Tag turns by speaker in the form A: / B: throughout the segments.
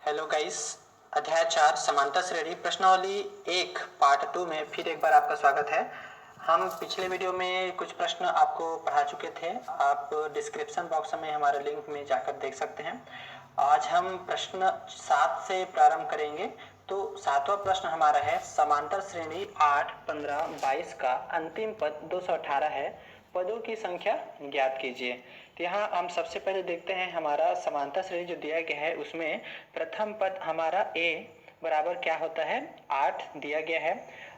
A: Hello guys. अध्याय 4 समांतर श्रेणी प्रश्नावली 1 पार्ट 2 में फिर एक बार आपका स्वागत है। हम पिछले वीडियो में कुछ प्रश्न आपको पढ़ा चुके थे। आप डिस्क्रिप्शन बॉक्स में हमारे लिंक में जाकर देख सकते हैं। आज हम प्रश्न 7 से प्रारंभ करेंगे। तो 7वां प्रश्न हमारा है समांतर श्रेणी 8, 15, 22 का अंतिम पद 218 है। पदों की संख्या ज्ञात कीजिए। तो यहाँ हम सबसे पहले देखते हैं हमारा समांतर श्रेणी जो दिया गया है उसमें प्रथम पद हमारा a बराबर क्या होता है 8 दिया गया है।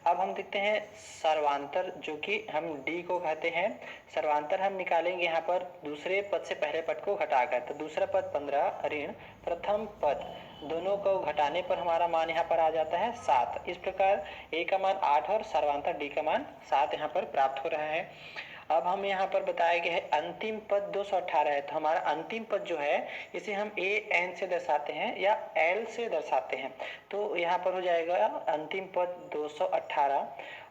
A: अब हम देखते हैं सर्वांतर जो कि हम d को कहते हैं। सर्वांतर हम निकालेंगे यहाँ पर दूसरे पद से पहले पद को घटाकर। तो दूसरा पद 15 ऋण प्रथम पद दोनों को घटाने पर हमारा मान यहाँ पर आ जाता है 7। इस प्रकार a का मान 8 और सर्वांतर d का मान 7 यहाँ पर प्राप्त हो रहा है। अब हम यहाँ पर बताया गया है अंतिम पद 218 है। तो हमारा अंतिम पद जो है इसे हम a n से दर्शाते हैं या l से दर्शाते हैं। तो यहाँ पर हो जाएगा अंतिम पद 218।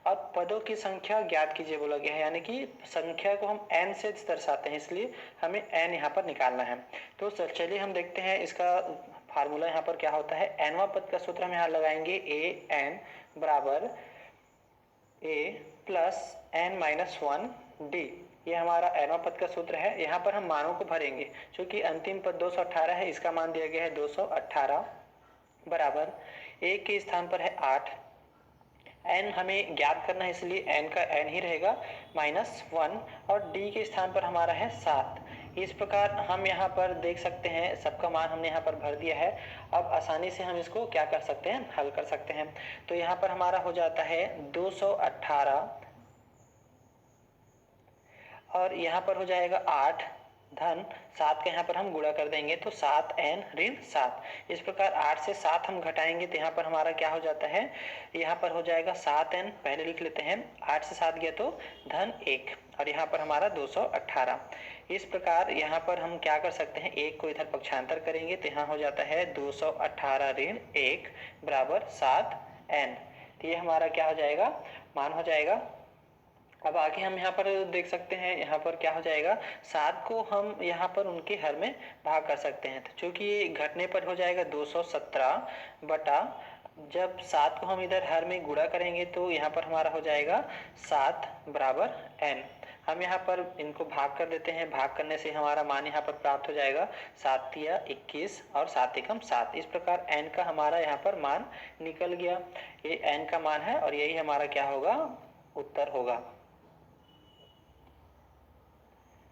A: अब पदों की संख्या ज्ञात कीजिए बोला गया है, यानी कि संख्या को हम n से दर्शाते हैं, इसलिए हमें n यहाँ पर निकालना है। तो चलिए हम देखते हैं इसका फार्मूला यहाँ पर क्या होता है। nवां पद का सूत्र हम यहाँ लगाएंगे a n बराबर a plus n minus 1 d। ये हमारा nवां पद का सूत्र है। यहाँ पर हम मानों को भरेंगे। क्योंकि अंतिम पद 218 है, इसका मान दिया गया है 218 बराबर a के स्थान पर है 8। n हमें ज्ञात करना है, इसलिए n का n ही रहेगा माइनस 1 और d के स्थान पर हमारा है 7। इस प्रकार हम यहाँ पर देख सकते हैं सबका मान हमने यहाँ पर भर दिया है। अब आसानी से हम इसको क्या कर सकते हैं, हल कर सकते हैं। तो यहाँ पर हमारा हो जाता है 218 और यहाँ पर हो जाएगा 8 धन 7 के यहाँ पर हम गुणा कर देंगे तो 7n ऋण 7। इस प्रकार 8 से 7 हम घटाएंगे तो यहाँ पर हमारा क्या हो जाता है, यहाँ पर हो जाएगा 7n पहले लिख लेते हैं। 8 से 7 गया तो धन 1 और यहाँ पर हमारा 218। इस प्रकार यहाँ पर हम क्या कर सकते हैं, 1 को इधर पक्षांतर करेंगे तो यहाँ हो जाता है 218 ऋण 1 बराबर 7n। तो ये हमारा क्या हो जाएगा, मान हो जाएगा। अब आगे हम यहाँ पर देख सकते हैं, यहाँ पर क्या हो जाएगा 7 को हम यहाँ पर उनके हर में भाग कर सकते हैं। तो चूंकि घटने पर हो जाएगा 217 बटा, जब 7 को हम इधर हर में गुणा करेंगे तो यहाँ पर हमारा हो जाएगा 7 बराबर n। हम यहाँ पर इनको भाग कर देते हैं। भाग करने से हमारा मान यहाँ पर प्राप्त हो जाएगा 7 या 21 और 7 एकम 7। इस प्रकार n का हमारा यहाँ पर मान निकल गया। ये n का मान है और यही हमारा क्या होगा, उत्तर होगा।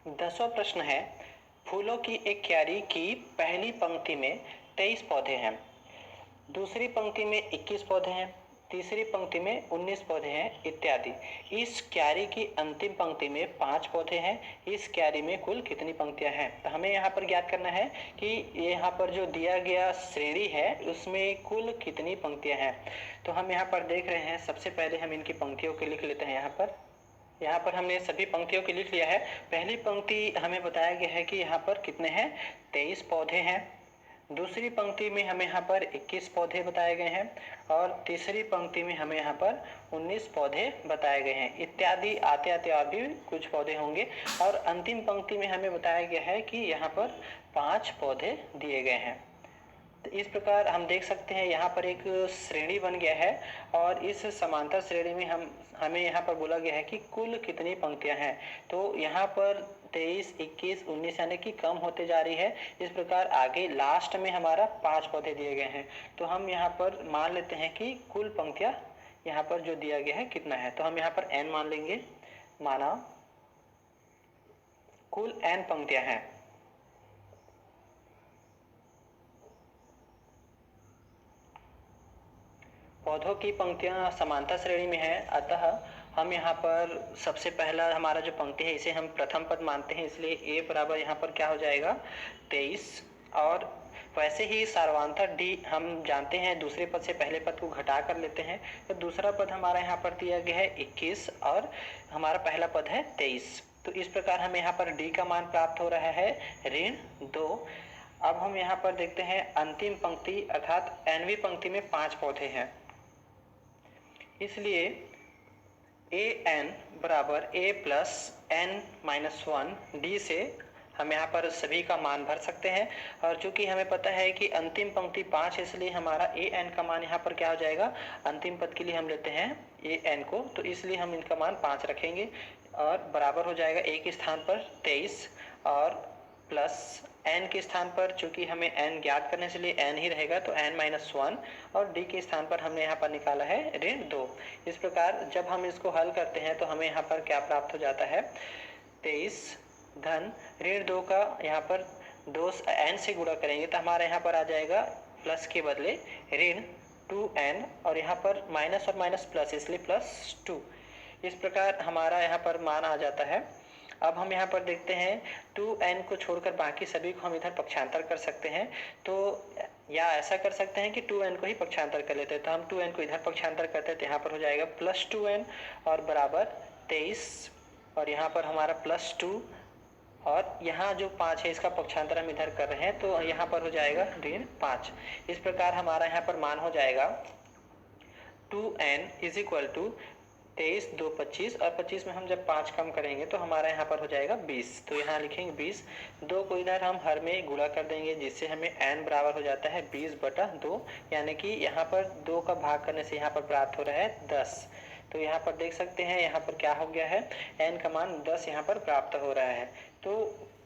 A: 10वां प्रश्न है फूलों की एक क्यारी की पहली पंक्ति में 23 पौधे हैं, दूसरी पंक्ति में 21 पौधे हैं, तीसरी पंक्ति में 19 पौधे हैं इत्यादि। इस क्यारी की अंतिम पंक्ति में 5 पौधे हैं। इस क्यारी में कुल कितनी पंक्तियां हैं। तो हमें यहाँ पर ज्ञात करना है कि यहाँ पर जो दिया गया श्रेणी है उसमें कुल कितनी पंक्तियां हैं। तो हम यहाँ पर देख रहे हैं, सबसे पहले हम इनकी पंक्तियों के लिख लेते हैं। यहाँ पर हमने सभी पंक्तियों के लिख लिया है। पहली पंक्ति हमें बताया गया है कि यहाँ पर कितने हैं, 23 पौधे हैं। दूसरी पंक्ति में हमें यहाँ पर 21 पौधे बताए गए हैं और तीसरी पंक्ति में हमें यहाँ पर 19 पौधे बताए गए हैं इत्यादि। आते आते और भी कुछ पौधे होंगे। और अंतिम पंक्ति में हमें बताया गया है कि यहाँ पर 5 पौधे दिए गए हैं। तो इस प्रकार हम देख सकते हैं यहाँ पर एक श्रेणी बन गया है और इस समांतर श्रेणी में हमें यहाँ पर बोला गया है कि कुल कितनी पंक्तियां हैं। तो यहाँ पर 23, 21, 19 यानी कि कम होते जा रही है। इस प्रकार आगे लास्ट में हमारा 5 पौधे दिए गए हैं। तो हम यहाँ पर मान लेते हैं कि कुल पंक्तियां यहाँ पर जो दिया गया है कितना है। तो हम यहाँ पर n मान लेंगे। माना कुल n पंक्तियां हैं। पौधों की पंक्तियां समांतर श्रेणी में है, अतः हम यहाँ पर सबसे पहला हमारा जो पंक्ति है इसे हम प्रथम पद मानते हैं, इसलिए a बराबर यहाँ पर क्या हो जाएगा 23। और वैसे ही सर्वांतर d हम जानते हैं, दूसरे पद से पहले पद को घटा कर लेते हैं। तो दूसरा पद हमारा यहाँ पर दिया गया है 21 और हमारा पहला पद है 23। तो इस प्रकार हमें यहाँ पर d का मान प्राप्त हो रहा है ऋण 2। अब हम यहाँ पर देखते हैं अंतिम पंक्ति अर्थात nवीं पंक्ति में 5 पौधे हैं, इसलिए a n बराबर a plus n minus 1 d से हम यहाँ पर सभी का मान भर सकते हैं। और चूंकि हमें पता है कि अंतिम पंक्ति 5 है, इसलिए हमारा ए एन का मान यहाँ पर क्या हो जाएगा, अंतिम पद के लिए हम लेते हैं ए एन को, तो इसलिए हम इनका मान 5 रखेंगे और बराबर हो जाएगा ए के स्थान पर 23 और प्लस एन के स्थान पर, चूंकि हमें एन ज्ञात करने से लिए एन ही रहेगा तो एन माइनस 1 और डी के स्थान पर हमने यहाँ पर निकाला है ऋण 2। इस प्रकार जब हम इसको हल करते हैं तो हमें यहाँ पर क्या प्राप्त हो जाता है, 23 धन ऋण 2 का यहाँ पर 2 एन से गुणा करेंगे तो हमारा यहाँ पर आ जाएगा प्लस के बदले ऋण 2n और यहाँ पर माइनस और माइनस प्लस, इसलिए प्लस 2। इस प्रकार हमारा यहाँ पर मान आ जाता है। अब हम यहाँ पर देखते हैं 2n को छोड़कर बाकी सभी को हम इधर पक्षांतर कर सकते हैं, तो या ऐसा कर सकते हैं कि 2n को ही पक्षांतर कर लेते हैं, तो हम 2n को इधर पक्षांतर करते हैं तो यहाँ पर हो जाएगा प्लस 2n और बराबर 23 और यहाँ पर हमारा प्लस 2 और यहाँ जो 5 है इसका पक्षांतर हम इधर कर रहे हैं तो यहाँ पर हो जाएगा ऋण 5। इस प्रकार हमारा यहाँ पर मान हो जाएगा 2n इज इक्वल टू 23 2 25 और 25 में हम जब 5 कम करेंगे तो हमारा यहाँ पर हो जाएगा 20, तो यहाँ लिखेंगे 20, 2 को इधर हम हर में गुणा कर देंगे जिससे हमें n बराबर हो जाता है 20/2, यानी कि यहाँ पर 2 का भाग करने से यहाँ पर प्राप्त हो रहा है 10। तो यहाँ पर देख सकते हैं यहाँ पर क्या हो गया है, n का मान 10 यहाँ पर प्राप्त हो रहा है, तो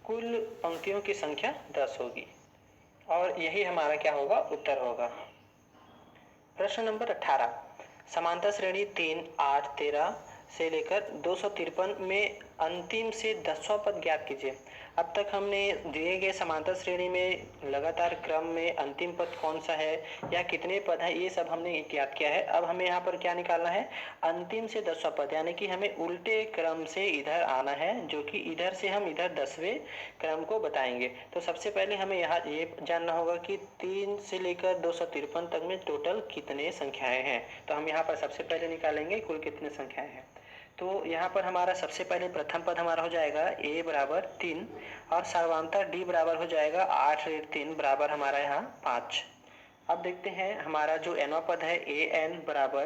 A: कुल पंक्तियों की संख्या 10 होगी और यही हमारा क्या होगा, उत्तर होगा। प्रश्न नंबर 18, समांतर श्रेणी 3, 8, 13 से लेकर 253 में अंतिम से 10वां पद ज्ञात कीजिए। अब तक हमने दिए गए समांतर श्रेणी में लगातार क्रम में अंतिम पद कौन सा है या कितने पद है, ये सब हमने ज्ञात किया है। अब हमें यहाँ पर क्या निकालना है, अंतिम से 10वां पद, यानी कि हमें उल्टे क्रम से इधर आना है, जो कि इधर से हम इधर 10वें क्रम को बताएंगे। तो सबसे पहले हमें यहाँ ये जानना होगा कि 3 से लेकर 253 तक में टोटल कितने संख्याएं हैं। तो हम यहाँ पर सबसे पहले निकालेंगे कुल कितने संख्याएं हैं। तो यहाँ पर हमारा सबसे पहले प्रथम पद हमारा हो जाएगा a बराबर 3 और सर्वांतर d बराबर हो जाएगा 8 ऋण 3 बराबर हमारा यहाँ 5। अब देखते हैं हमारा जो nवां पद है a n बराबर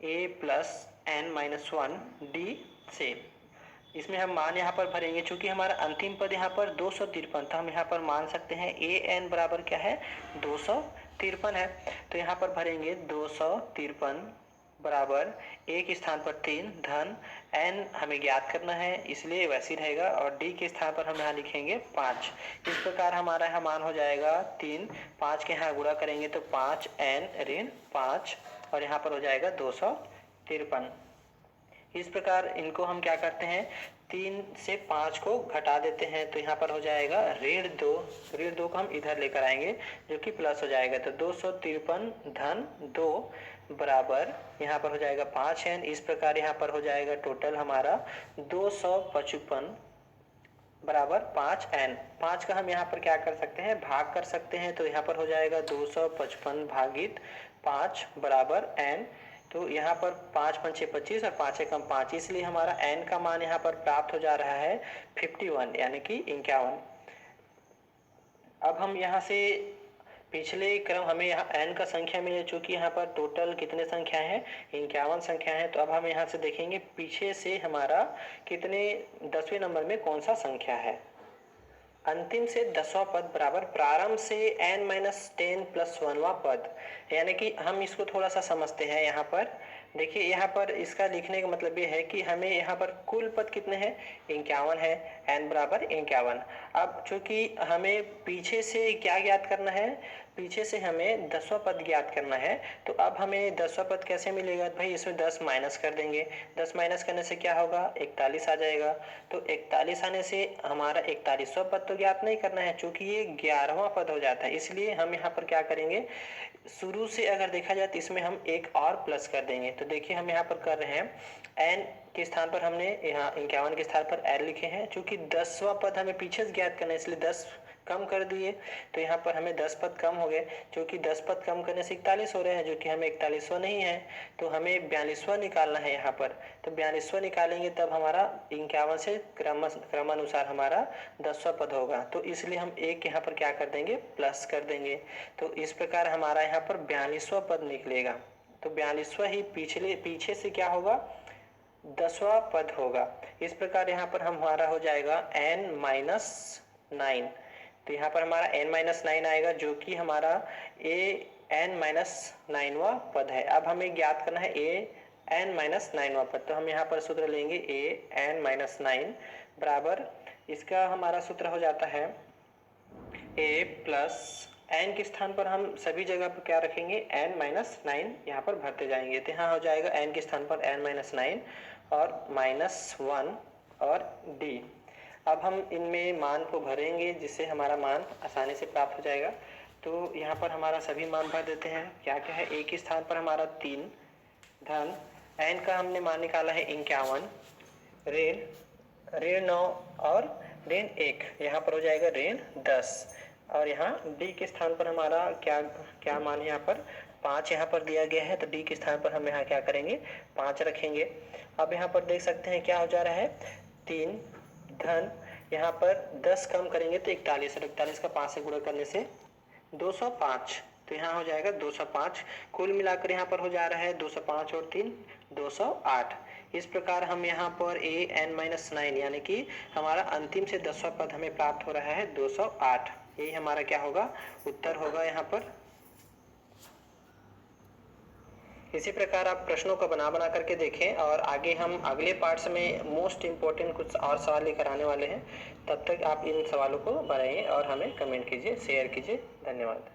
A: a plus n minus 1 d से, इसमें हम मान यहाँ पर भरेंगे। चूंकि हमारा अंतिम पद यहाँ पर 253 था, हम यहाँ पर मान सकते हैं a n बराबर क्या है, 253 है, तो यहाँ पर भरेंगे 253 बराबर a के स्थान पर 3 धन n हमें ज्ञात करना है इसलिए वैसे रहेगा और d के स्थान पर हम यहाँ लिखेंगे 5। इस प्रकार हमारा यहाँ मान हो जाएगा 3, 5 के यहाँ गुणा करेंगे तो 5n ऋण 5 और यहाँ पर हो जाएगा 253। इस प्रकार इनको हम क्या करते हैं, 3 से 5 को घटा देते हैं तो यहाँ पर हो जाएगा ऋण 2, ऋण 2 को हम इधर लेकर आएंगे जो कि प्लस हो जाएगा, तो 253 धन 2 बराबर यहाँ पर हो जाएगा 5n। इस प्रकार यहाँ पर हो जाएगा टोटल हमारा 255 बराबर 5n। 5 का हम यहाँ पर क्या कर सकते हैं, भाग कर सकते हैं, तो यहाँ पर हो जाएगा 255 भागित 5 बराबर n। तो यहाँ पर 5 5 6 25 और 5 एकम 5, इसलिए हमारा n का मान यहाँ पर प्राप्त हो जा रहा है 51 यानी कि 51। अब हम यहाँ से पिछले क्रम हमें यहाँ n का संख्या मिले, चूंकि यहाँ पर टोटल कितने संख्या है, 51 संख्या है। तो अब हम यहाँ से देखेंगे पीछे से हमारा कितने 10वें नंबर में कौन सा संख्या है। अंतिम से 10वां पद बराबर प्रारंभ से n-10 प्लस 1वां पद, यानी कि हम इसको थोड़ा सा समझते हैं। यहाँ पर देखिए, यहाँ पर इसका लिखने का मतलब ये है कि हमें यहाँ पर कुल पद कितने हैं, 51 है, n बराबर 51। अब चूंकि हमें पीछे से क्या ज्ञात करना है, पीछे से हमें 10वां पद ज्ञात करना है, तो अब हमें 10वां पद कैसे मिलेगा भाई, इसमें 10 माइनस कर देंगे, 10 माइनस करने से क्या होगा, 41 आ जाएगा। तो 41 आने से हमारा 41वां पद तो ज्ञात नहीं करना है, चूंकि ये 11वां पद हो जाता है, इसलिए हम यहाँ पर क्या करेंगे, शुरू से अगर देखा जाए तो इसमें हम एक और प्लस कर देंगे। तो देखिए हम यहाँ पर कर रहे हैं n के स्थान पर हमने यहाँ 51 के स्थान पर n लिखे हैं, चूंकि 10वां पद हमें पीछे से ज्ञात करना है इसलिए 10 कम कर दिए, तो यहाँ पर हमें 10 पद कम हो गए, क्योंकि 10 पद कम करने से 41 हो रहे हैं, जो कि हमें 41वां नहीं है, तो हमें 42वां निकालना है यहाँ पर। तो 42वां निकालेंगे तब हमारा 51 से क्रमानुसार हमारा 10वां पद होगा, तो इसलिए हम एक यहाँ पर क्या कर देंगे, प्लस कर देंगे। तो इस प्रकार हमारा यहाँ पर 42वां पद निकलेगा। तो 42वां ही पीछे से क्या होगा, 10वां पद होगा। इस प्रकार यहाँ पर हमारा हो जाएगा n-9 9। तो यहाँ पर हमारा n-9 आएगा जो कि हमारा an-9वां पद है। अब हमें ज्ञात करना है an-9वां पद। तो हम यहाँ पर सूत्र लेंगे an-9 बराबर, इसका हमारा सूत्र हो जाता है a प्लस n के स्थान पर हम सभी जगह पर क्या रखेंगे, n-9 यहाँ पर भरते जाएंगे। तो यहाँ हो जाएगा n के स्थान पर n-9 और -1 और d। अब हम इनमें मान को भरेंगे जिससे हमारा मान आसानी से प्राप्त हो जाएगा। तो यहाँ पर हमारा सभी मान भर देते हैं। क्या क्या है, a के स्थान पर हमारा 3 धन n का हमने मान निकाला है 51 ऋण 9 और ऋण 1, यहाँ पर हो जाएगा ऋण 10। और यहाँ d के स्थान पर हमारा क्या मान है, यहाँ पर 5 यहाँ पर दिया गया है। तो d के स्थान पर हम यहाँ क्या करेंगे, 5 रखेंगे। अब यहाँ पर देख सकते हैं क्या हो जा रहा है, 3 धन यहाँ पर 10 कम करेंगे तो 41 और 41 का 5 से गुणा करने से 205। तो यहाँ हो जाएगा 205। कुल मिलाकर यहाँ पर हो जा रहा है 205 और 3 208। इस प्रकार हम यहाँ पर an-9 यानी कि हमारा अंतिम से 10वां पद हमें प्राप्त हो रहा है 208। यही हमारा क्या होगा, उत्तर होगा यहाँ पर। इसी प्रकार आप प्रश्नों को बना करके देखें और आगे हम अगले पार्ट्स में मोस्ट इम्पोर्टेंट कुछ और सवाल लेकर आने वाले हैं। तब तक आप इन सवालों को बनाइए और हमें कमेंट कीजिए, शेयर कीजिए। धन्यवाद।